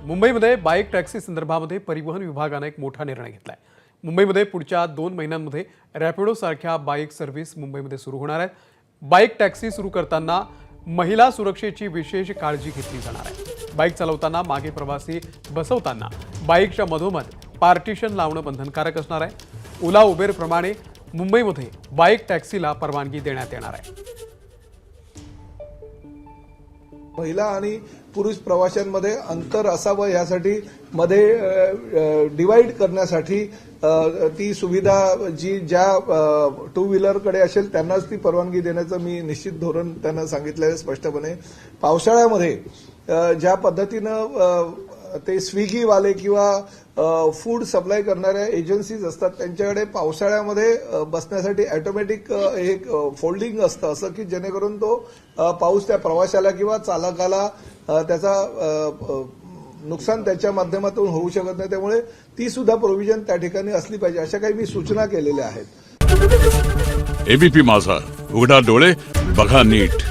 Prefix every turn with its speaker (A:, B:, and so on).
A: मुंबईमध्ये bike taxi संदर्भामध्ये परिवहन विभागाने एक मोठा निर्णय घेतलाय। मुंबईमध्ये पुढच्या 2 महिन्यांमध्ये रॅपिडो सारख्या बाईक सर्व्हिस मुंबईमध्ये सुरू होणार आहेत। बाईक टॅक्सी सुरू करताना महिला सुरक्षेची विशेष काळजी घेतली जाणार आहे। बाईक चालवताना मागे प्रवासी बसवताना बाईकच्या मधोमध पार्टिशन लावणं बंधनकारक असणार आहे। ओला उबेर प्रमाणे मुंबईमध्ये बाईक टॅक्सीला परवानगी देण्यात येणार आहे।
B: महिला आणि पुरुष प्रवाशांमध्ये अंतर असावं यासाठी मध्ये डिवाइड करण्यासाठी ती सुविधा ज्या टू व्हीलरकडे असेल त्यांनाच ती परवानगी देण्याचं मी निश्चित धोरण त्यांना सांगितलं आहे स्पष्टपणे। पावसाळ्यामध्ये ज्या पद्धतीनं ते स्विगीवाले किंवा फूड सप्लाय करणाऱ्या एजन्सीज असतात त्यांच्याकडे पावसाळ्यामध्ये बसण्यासाठी ऑटोमॅटिक एक फोल्डिंग असतं, असं की जेणेकरून तो पाऊस त्या प्रवाशाला किंवा चालकाला त्याचा नुकसान त्याच्या माध्यमातून होऊ शकत नाही। त्यामुळे ती सुद्धा प्रोव्हिजन त्या ठिकाणी असली पाहिजे, अशा काही मी सूचना केलेल्या आहेत।
C: एबीपी माझा, उघडा डोळे बघा नीट।